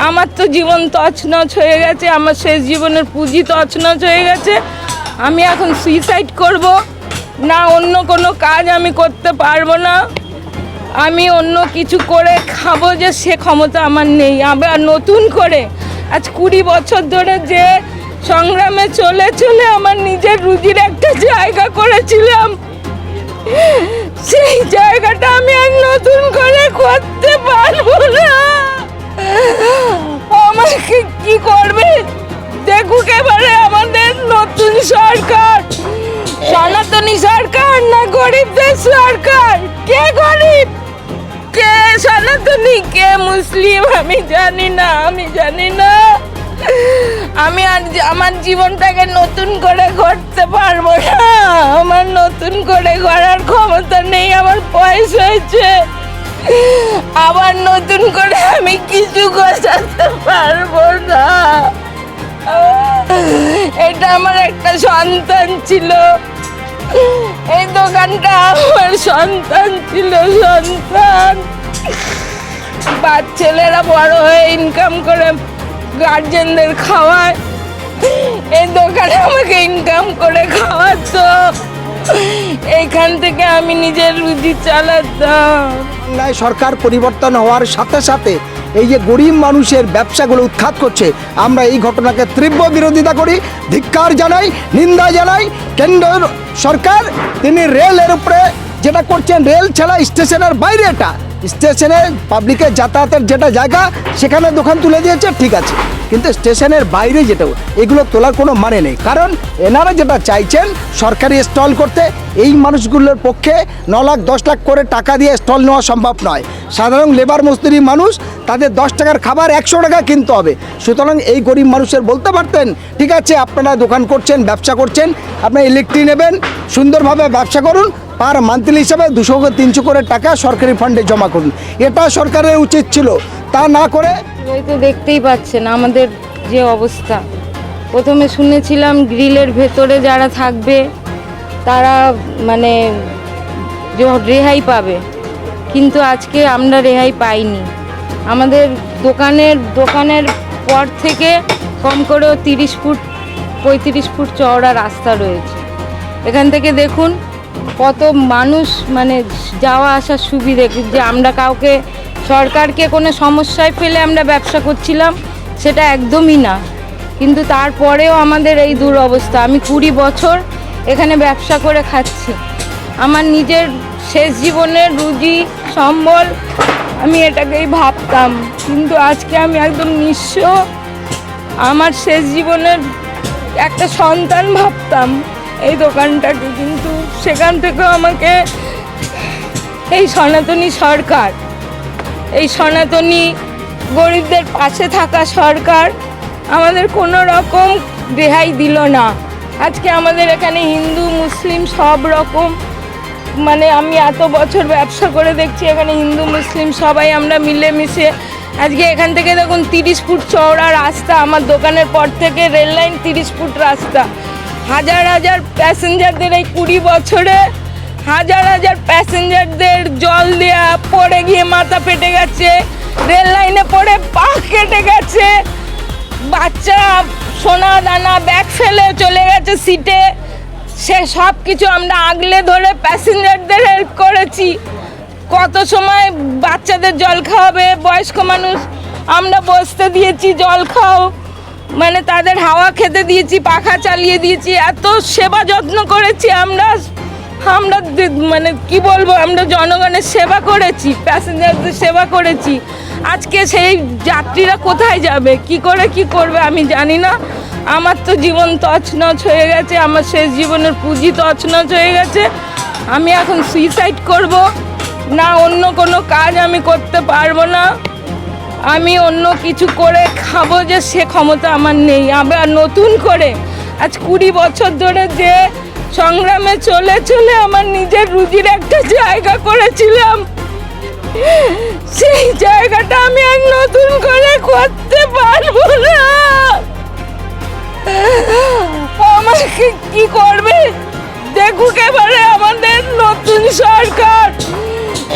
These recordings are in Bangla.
আমার তো জীবন তছনছ হয়ে গেছে, আমার শেষ জীবনের পুঁজি তছনছ হয়ে গেছে। আমি এখন সুইসাইড করব না, অন্য কোনো কাজ আমি করতে পারবো না, আমি অন্য কিছু করে খাবো, যে সে ক্ষমতা আমার নেই। আবার নতুন করে আজ 20 বছর ধরে যে সংগ্রামে চলে চলে আমার নিজের রুজির একটা জায়গা করেছিলাম, সেই জায়গাটা আমি আর নতুন করে করতে পারবো না। আমাকে কি করবে দেখুক এবারে আমাদের নতুন সরকার, সনাতনী সরকার না গরিবদের সরকার? কে গরিব, কে সনাতনী, কে মুসলিম আমি জানি না, আমি জানি না। আমি আর আমার জীবনটাকে নতুন করে গড়তে পারবো না, আমার নতুন করে গড়ার ক্ষমতা নেই, আমার বয়স হয়েছে, আবার নতুন করে আমি কিছু গোছাতে পারবো না। এটা আমার একটা সন্তান ছিল, এই দোকানটা আমার সন্তান ছিল, সন্তান। ছেলেরা বড় হয়ে ইনকাম করে গার্জেনদের খাওয়ায়, এই দোকানে আমাকে ইনকাম করে খাওয়াতো, এইখান থেকে আমি নিজের রুজি চালাতাম। বাংলায় সরকার পরিবর্তন হওয়ার সাথে সাথে এই যে গরিব মানুষের ব্যবসাগুলো উৎখাত করছে, আমরা এই ঘটনাকে তীব্র বিরোধিতা করি, ধিক্কার জানাই, নিন্দা জানাই। কেন্দ্র সরকার তিনি রেলের উপরে যেটা করছেন, রেল ছাড়া স্টেশনের বাইরে, এটা স্টেশনে পাবলিকের যাতায়াতের যেটা জায়গা সেখানে দোকান তুলে দিয়েছে, ঠিক আছে, কিন্তু স্টেশনের বাইরে যেটা এগুলো তোলার কোনো মানে নেই। কারণ এনারা যেটা চাইছেন সরকারি স্টল করতে, এই মানুষগুলোর পক্ষে 9 লাখ 10 লাখ করে টাকা দিয়ে স্টল নেওয়া সম্ভব নয়। সাধারণ লেবার মজদুরি মানুষ, তাদের 10 টাকার খাবার 100 টাকা কিনতে হবে। সুতরাং এই গরিব মানুষের বলতে পারতেন, ঠিক আছে আপনারা দোকান করছেন, ব্যবসা করছেন, আপনারা ইলেকট্রিক নেবেন, সুন্দরভাবে ব্যবসা করুন, পার মান্থলি হিসাবে 200-300 করে টাকা সরকারি ফান্ডে জমা করুন, এটা সরকারের উচিত ছিল। তা না করে তো দেখতেই পাচ্ছেন আমাদের যে অবস্থা। প্রথমে শুনেছিলাম গ্রিলের ভেতরে যারা থাকবে তারা মানে রেহাই পাবে, কিন্তু আজকে আমরা রেহাই পাইনি। আমাদের দোকানের পর থেকে কম করেও 30 ফুট 35 ফুট চওড়া রাস্তা রয়েছে। এখান থেকে দেখুন কত মানুষ মানে যাওয়া আসার সুবিধে, যে আমরা কাউকে সরকারকে কোনো সমস্যায় ফেলে আমরা ব্যবসা করছিলাম সেটা একদমই না, কিন্তু তারপরেও আমাদের এই দুরবস্থা। আমি 20 বছর এখানে ব্যবসা করে খাচ্ছি, আমার নিজের শেষ জীবনের রুজি সম্বল আমি এটাকেই ভাবতাম, কিন্তু আজকে আমি একদম নিঃস্ব। আমার শেষ জীবনের একটা সন্তান ভাবতাম এই দোকানটাকে, কিন্তু সেখান থেকেও আমাকে এই সনাতনী সরকার, এই সনাতনী গরিবদের পাশে থাকা সরকার আমাদের কোনো রকম রেহাই দিল না। আজকে আমাদের এখানে হিন্দু মুসলিম সব রকম, মানে আমি এত বছর ব্যবসা করে দেখছি এখানে হিন্দু মুসলিম সবাই আমরা মিলেমিশে। আজকে এখান থেকে দেখুন 30 ফুট চওড়া রাস্তা, আমার দোকানের পর থেকে রেল লাইন 30 ফুট রাস্তা, হাজার হাজার প্যাসেঞ্জারদের এই 20 বছরে হাজার হাজার প্যাসেঞ্জারদের জল দেয়া পড়ে গিয়ে মাথা ফেটে গেছে, রেল লাইনে পড়ে পা কেটে গেছে, বাচ্চা সোনা দানা ব্যাগ ফেলে চলে গেছে সিটে, সে সব কিছু আমরা আগলে ধরে প্যাসেঞ্জারদের হেল্প করেছি। কত সময় বাচ্চাদের জল খাওয়াবে, বয়স্ক মানুষ আমরা বসতে দিয়েছি, জল খাও, মানে তাদের হাওয়া খেতে দিয়েছি, পাখা চালিয়ে দিয়েছি, এত সেবা যত্ন করেছি আমরা মানে কি বলবো, আমরা জনগণের সেবা করেছি, প্যাসেঞ্জারদের সেবা করেছি। আজকে সেই যাত্রীরা কোথায় যাবে, কি করে কি করবে আমি জানি না। আমার তো জীবন তছনছ হয়ে গেছে, আমার শেষ জীবনের পুঁজি তছনছ হয়ে গেছে। আমি এখন সুইসাইড করব না, অন্য কোনো কাজ আমি করতে পারবো না, আমি অন্য কিছু করে খাবো, যে সে ক্ষমতা আমার নেই। আবার নতুন করে আজ 20 বছর ধরে যে সংগ্রামে চলে চলে আমার নিজের রুজির একটা জায়গা করেছিলাম, সেই জায়গাটা আমি আর নতুন করে করতে পারবো না। আমাকে কি করবে দেখুক এবারে আমাদের নতুন সরকার,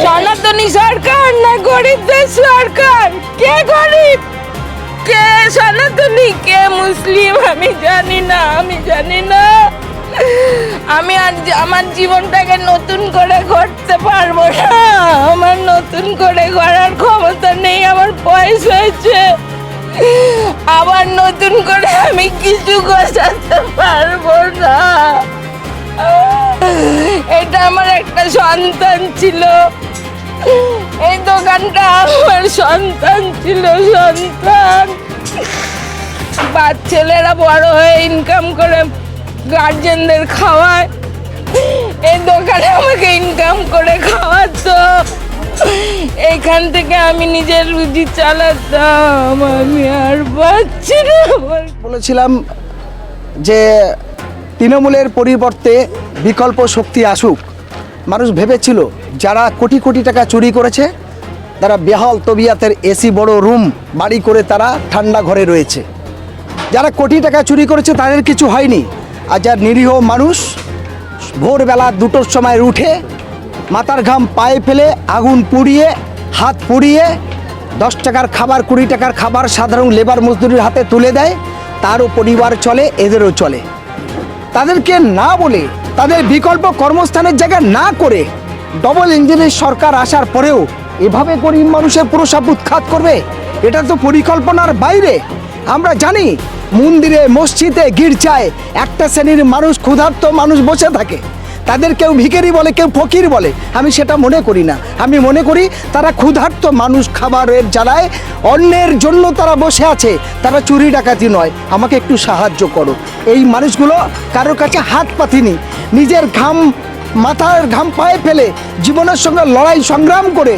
সনাতনী সরকার না গরিবদের সরকার? কে গরিব, সনাতনী কে মুসলিম আমি জানি না, আমি আর আমার জীবনটাকে নতুন করে গড়তে পারবো না। আমার নতুন করে গড়ার ক্ষমতা নেই, আমার বয়স হয়েছে। আবার নতুন করে আমি কিছু গোছাতে পারবো না। এটা আমার একটা সন্তান ছিল, এই দোকানটা আমার সন্তান ছিল, ছেলেরা বড় হয়ে ইনকাম করে গার্জেনদের খাওয়ায়, এই দোকানে আমাকে ইনকাম করে খাওয়াতো, এইখান থেকে আমি নিজের রুজি চালাতাম। আমি আর পাচ্ছি না। বলেছিলাম যে তৃণমূলের পরিবর্তে বিকল্প শক্তি আসুক। মানুষ ভেবেছিল যারা কোটি কোটি টাকা চুরি করেছে তারা বেহাল তবিয়াতের এসি বড় রুম বাড়ি করে তারা ঠান্ডা ঘরে রয়েছে। যারা কোটি টাকা চুরি করেছে তাদের কিছু হয়নি। আর যার নিরীহ মানুষ ভোরবেলা 2টোর সময় উঠে মাথার ঘাম পায়ে ফেলে আগুন পুড়িয়ে হাত পুড়িয়ে 10 টাকার খাবার 20 টাকার খাবার সাধারণ লেবার মজদুরের হাতে তুলে দেয়, তারও পরিবার চলে, এদেরও চলে। তাদেরকে না বলে, তাদের বিকল্প কর্মস্থানের জায়গা না করে ডবল ইঞ্জিনের সরকার আসার পরেও এভাবে গরিব মানুষের পুরসভা উৎখাত করবে, এটা তো পরিকল্পনার বাইরে। আমরা জানি মন্দিরে মসজিদে গির্জায় একটা শ্রেণীর মানুষ, ক্ষুধার্ত মানুষ বসে থাকে, তাদের কেউ ভিখারি বলে, কেউ ফকির বলে। আমি সেটা মনে করি না। আমি মনে করি তারা ক্ষুধার্ত মানুষ, খাবারের জ্বালায় অন্যের জন্য তারা বসে আছে, তারা চুরি ডাকাতি নয়। আমাকে একটু সাহায্য করো। এই মানুষগুলো কারোর কাছে হাত পাতেনি, নিজের ঘাম মাথার ঘাম পায়ে ফেলে জীবনের সঙ্গে লড়াই সংগ্রাম করে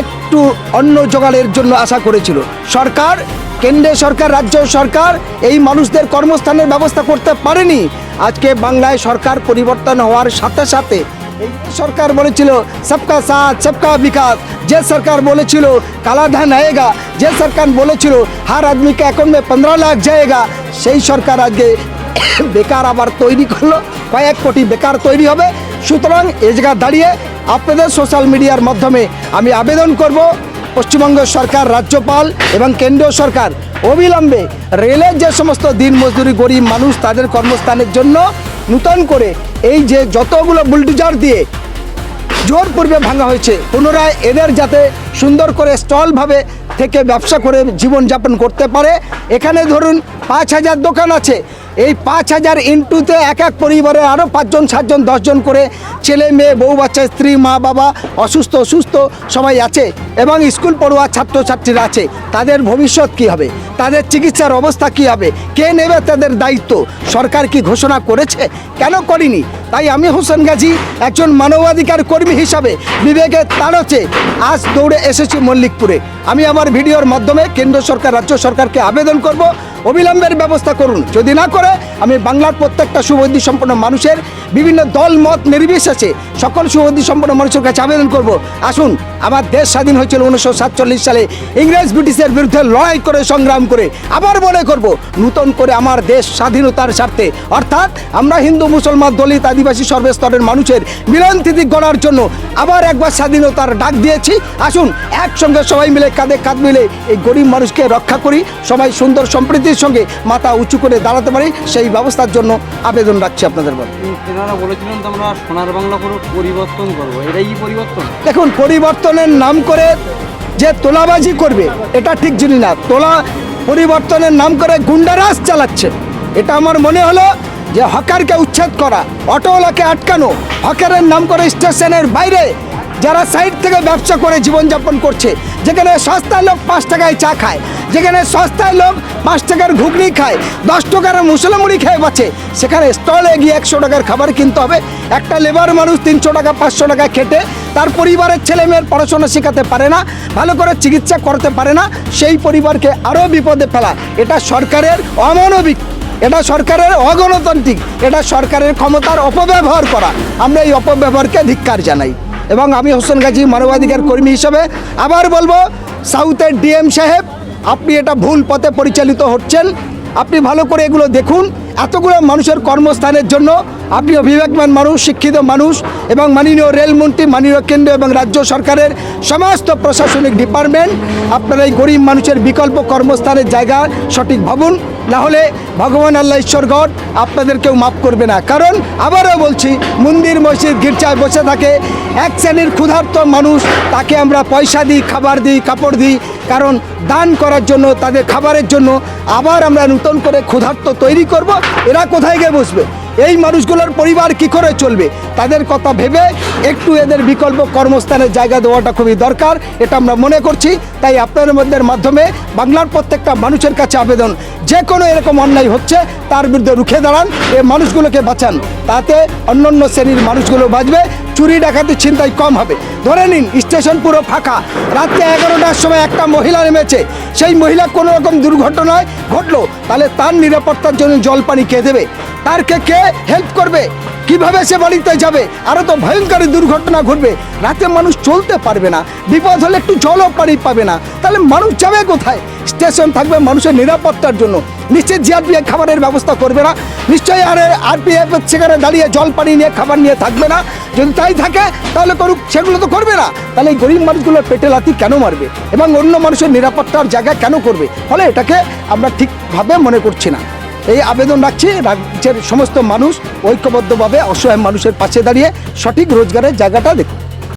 একটু অন্ন জোগাড়ের জন্য আশা করেছিল। সরকার, কেন্দ্রীয় সরকার, রাজ্য সরকার এই মানুষদের কর্মস্থানের ব্যবস্থা করতে পারেনি। আজকে বাংলায় সরকার পরিবর্তন হওয়ার সাথে সাথে এই সরকার বলেছিল সবকা সাথ সবকা বিকাশ, যে সরকার বলেছিল কালা ধন আয়েগা, যে সরকার বলেছিল হার আদমিকে অ্যাকাউন্ট মে 15 লাখ যায়গা, সেই সরকার আজকে বেকার আবার তৈরি করলো, কয়েক কোটি বেকার তৈরি হবে। সুতরাং এই জায়গা দাঁড়িয়ে আপনাদের সোশ্যাল মিডিয়ার মাধ্যমে আমি আবেদন করব পশ্চিমবঙ্গ সরকার, রাজ্যপাল এবং কেন্দ্রীয় সরকার অবিলম্বে রেলের যে সমস্ত দিন মজদুরি গরিব মানুষ তাদের কর্মস্থানের জন্য নূতন করে এই যে যতগুলো বুলডোজার দিয়ে জোরপূর্বে ভাঙা হয়েছে, পুনরায় এদের যাতে সুন্দর করে স্টলভাবে থেকে ব্যবসা করে জীবনযাপন করতে পারে। এখানে ধরুন 5000 দোকান আছে, এই 5000 ইন্টুতে এক এক পরিবারে আরও 5 জন 7 জন 10 জন করে ছেলে মেয়ে বউ বাচ্চা স্ত্রী মা বাবা অসুস্থ সবাই আছে এবং স্কুল পড়ুয়া ছাত্রছাত্রীরা আছে। তাদের ভবিষ্যৎ কী হবে, তাদের চিকিৎসার অবস্থা কী হবে, কে নেবে তাদের দায়িত্ব? সরকার কি ঘোষণা করেছে? কেন করেনি? তাই আমি হোসেন গাজী একজন মানবাধিকার কর্মী হিসাবে বিবেকের তাড়ছে আজ দৌড়ে এসেছি মল্লিকপুরে। আমি আমার ভিডিওর মাধ্যমে কেন্দ্র সরকার, রাজ্য সরকারকে আবেদন করব অবিলম্বের ব্যবস্থা করুন। যদি না করে আমি বাংলার প্রত্যেকটা সুবুদ্ধি সম্পন্ন মানুষের বিভিন্ন দল মত নির্বিশেষে সকল সুবুদ্ধি সম্পন্ন মানুষের কাছে আবেদন করব, আসুন, আমার দেশ স্বাধীন হয়েছিল 1947 সালে ইংরেজ ব্রিটিশের বিরুদ্ধে লড়াই করে সংগ্রাম করে। আবার মনে করব নূতন করে আমার দেশ স্বাধীনতার স্বার্থে, অর্থাৎ আমরা হিন্দু মুসলমান দলিত আদিবাসী সর্বস্তরের মানুষের মিলন তিথি গড়ার জন্য আবার একবার স্বাধীনতার ডাক দিয়েছি। আসুন একসঙ্গে সবাই মিলে কাঁধে কাঁধ মিলে এই গরিব মানুষকে রক্ষা করি, সবাই সুন্দর সম্প্রীতির সঙ্গে মাথা উঁচু করে দাঁড়াতে পারি, সেই ব্যবস্থার জন্য আবেদন রাখছি আপনাদের বল। এনারা বলেছিলেন তো আমরা সোনার বাংলা করে পরিবর্তন করবো, এটাই কি পরিবর্তন? দেখুন, পরিবর্তনের নাম করে যে তোলাবাজি করবে এটা ঠিক জিনিস না। পরিবর্তনের নাম করে গুন্ডারাজ চালাচ্ছে, এটা আমার মনে হলো যে হকারকে উচ্ছেদ করা, অটোওয়ালাকে আটকানো, হকারের নাম করে স্টেশনের বাইরে যারা সাইড থেকে ব্যবসা করে জীবনযাপন করছে, যেখানে সস্তায় লোক 5 টাকায় চা খায়, যেখানে সস্তায় লোক 5 টাকার ঘুগনি খায়, 10 টাকার মশলা মুড়ি খেয়ে বাঁচে, সেখানে স্টলে গিয়ে 100 টাকার খাবার কিনতে হবে। একটা লেবার মানুষ 300 টাকা 500 টাকা খেটে তার পরিবারের ছেলে মেয়ের পড়াশোনা শেখাতে পারে না, ভালো করে চিকিৎসা করতে পারে না, সেই পরিবারকে আরও বিপদে ফেলা, এটা সরকারের অমানবিক, এটা সরকারের অগণতান্ত্রিক, এটা সরকারের ক্ষমতার অপব্যবহার করা। আমরা এই অপব্যবহারকে ধিক্কার জানাই এবং আমি হোসেন গাজী মানবাধিকার কর্মী হিসেবে আবার বলবো, সাউথের ডিএম সাহেব, আপনি এটা ভুল পথে পরিচালিত হচ্ছেন। আপনি ভালো করে এগুলো দেখুন। এতগুলো মানুষের কর্মস্থানের জন্য আপনি বিবেকবান মানুষ, শিক্ষিত মানুষ এবং মাননীয় রেলমন্ত্রী, মাননীয় কেন্দ্র এবং রাজ্য সরকারের সমস্ত প্রশাসনিক ডিপার্টমেন্ট আপনারা এই গরিব মানুষের বিকল্প কর্মস্থানের জায়গা সঠিক ভাবুন, না হলে ভগবান আল্লাহ ঈশ্বর গড আপনাদেরকেও মাফ করবে না। কারণ আবারও বলছি, মন্দির মসজিদ গির্জায় বসে থাকে এক শ্রেণীর ক্ষুধার্ত মানুষ, তাকে আমরা পয়সা দিই, খাবার দিই, কাপড় দিই, কারণ দান করার জন্য, তাদের খাবারের জন্য। আবার আমরা নতুন করে ক্ষুধার্ত তৈরি করব, এরা কোথায় গিয়ে বসবে? এই মানুষগুলোর পরিবার কি করে চলবে? তাদের কথা ভেবে একটু এদের বিকল্প কর্মস্থানের জায়গা দেওয়াটা খুবই দরকার, এটা আমরা মনে করছি। তাই আপনাদের মধ্যে মাধ্যমে বাংলার প্রত্যেকটা মানুষের কাছে আবেদন, যে কোনো এরকম অন্যায় হচ্ছে তার বিরুদ্ধে রুখে দাঁড়ান, এই মানুষগুলোকে বাঁচান, তাতে অন্যান্য শ্রেণীর মানুষগুলো বাঁচবে, চুরি ডাকাতি ছিনতাই কম হবে। ধরে নিন স্টেশন পুরো ফাঁকা, রাত্রে 11টার সময় একটা মহিলা নেমেছে, সেই মহিলা কোনো রকম দুর্ঘটনায় ঘটলো, তাহলে তার নিরাপত্তার জন্য জল পানি কে দেবে? তারকে কে হেল্প করবে? কিভাবে সে বাড়িতে যাবে? আরও তো ভয়ঙ্কর দুর্ঘটনা ঘটবে, রাতে মানুষ চলতে পারবে না, বিপদ হলে একটু জলও পানি পাবে না, তাহলে মানুষ যাবে কোথায়? স্টেশন থাকবে মানুষের নিরাপত্তার জন্য, নিশ্চয়ই জিআরপিএফ খাবারের ব্যবস্থা করবে না, নিশ্চয়ই আরপিএফ সেখানে দাঁড়িয়ে জল পানি নিয়ে খাবার নিয়ে থাকবে না। যদি তাই থাকে তাহলে করুক, সেগুলো তো করবে না। তাহলে এই গরিব মানুষগুলোর পেটে লাথি কেন মারবে এবং অন্য মানুষের নিরাপত্তার জায়গা কেন করবে? ফলে এটাকে আমরা ঠিকভাবে মনে করছি না। এই আবেদন রাখছি রাজ্যের সমস্ত মানুষ ঐক্যবদ্ধভাবে অসহায় মানুষের পাশে দাঁড়িয়ে সঠিক রোজগারের জায়গাটা দেখুন।